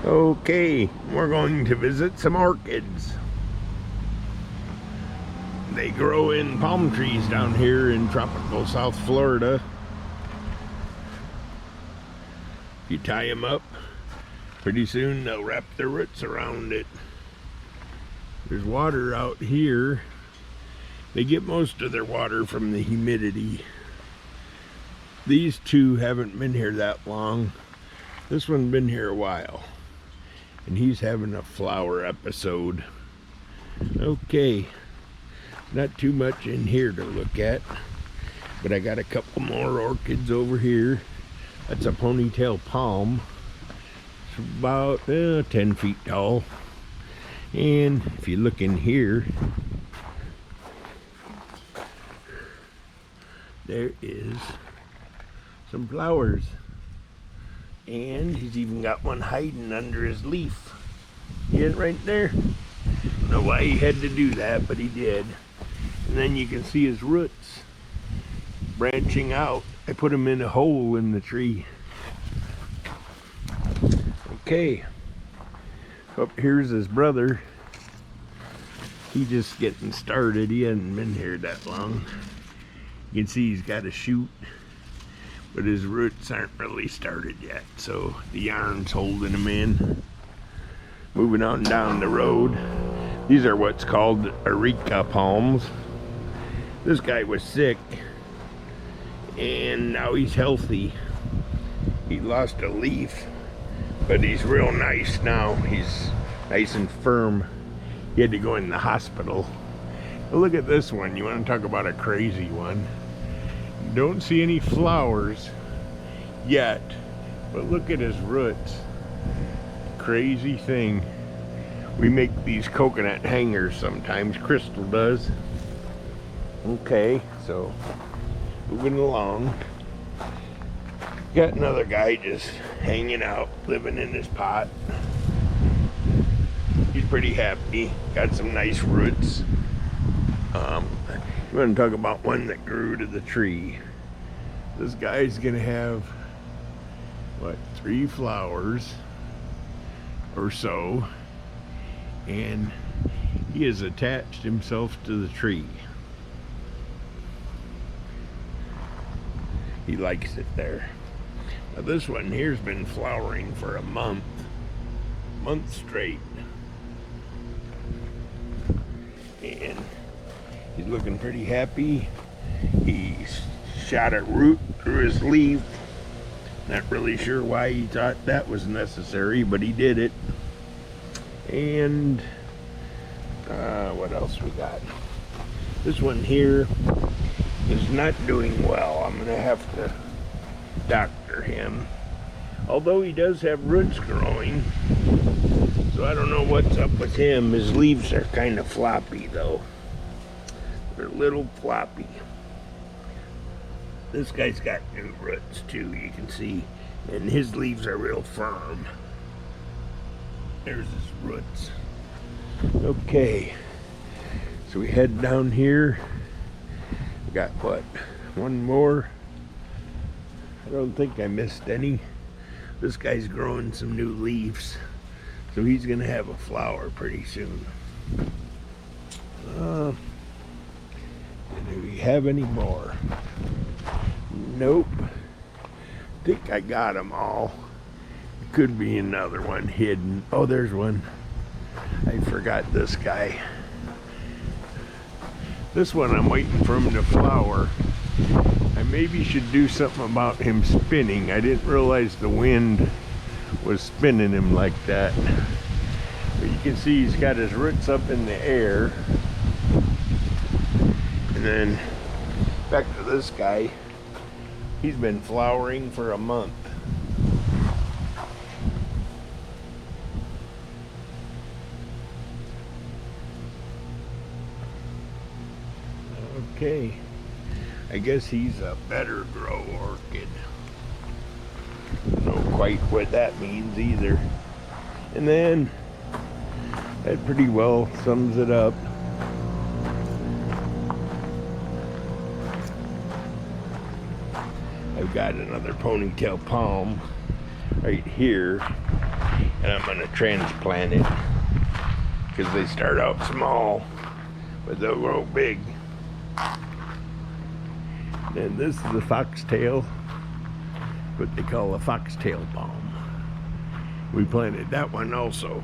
Okay, we're going to visit some orchids. They grow in palm trees down here in tropical South Florida. If you tie them up, pretty soon they'll wrap their roots around it. There's water out here. They get most of their water from the humidity. These two haven't been here that long. This one's been here a while, and he's having a flower episode. Okay, not too much in here to look at, but I got a couple more orchids over here. That's a ponytail palm. It's about 10 feet tall. And if you look in here, there is some flowers. And he's even got one hiding under his leaf. See it right there? I don't know why he had to do that, but he did. And then you can see his roots branching out. I put him in a hole in the tree. Okay. Up here's his brother. He's just getting started. He hasn't been here that long. You can see he's got a shoot, but his roots aren't really started yet, so the yarn's holding him in. Moving on down the road, these are what's called areca palms. This guy was sick, and now he's healthy. He lost a leaf, but he's real nice now. He's nice and firm. He had to go in the hospital. But look at this one. You want to talk about a crazy one? Don't see any flowers yet, but look at his roots. Crazy thing. We make these coconut hangers sometimes. Crystal does. Okay, so moving along. Got another guy just hanging out, living in his pot. He's pretty happy. Got some nice roots. You want to talk about one that grew to the tree. This guy's gonna have, what, 3 flowers or so, and he has attached himself to the tree. He likes it there. Now this one here's been flowering for a month straight, and he's looking pretty happy. He shot a root through his leaf. Not really sure why he thought that was necessary, but he did it. And what else we got? This one here is not doing well. I'm gonna have to doctor him. Although he does have roots growing, so I don't know what's up with him. His leaves are kind of floppy though. They're a little floppy. This guy's got new roots too, you can see, and his leaves are real firm. There's his roots. Okay, so we head down here. We got what, one more? I don't think I missed any. This guy's growing some new leaves, so he's gonna have a flower pretty soon. Do we have any more? Nope. I think I got them all. Could be another one hidden. Oh, there's one. I forgot this guy. This one I'm waiting for him to flower. I maybe should do something about him spinning. I didn't realize the wind was spinning him like that. But you can see he's got his roots up in the air. And then back to this guy. He's been flowering for a month. Okay, I guess he's a better grow orchid. Don't know quite what that means either. And then that pretty well sums it up. I've got another ponytail palm right here. and I'm going to transplant it because they start out small, but they'll grow big. And this is the foxtail, what they call a foxtail palm. We planted that one also.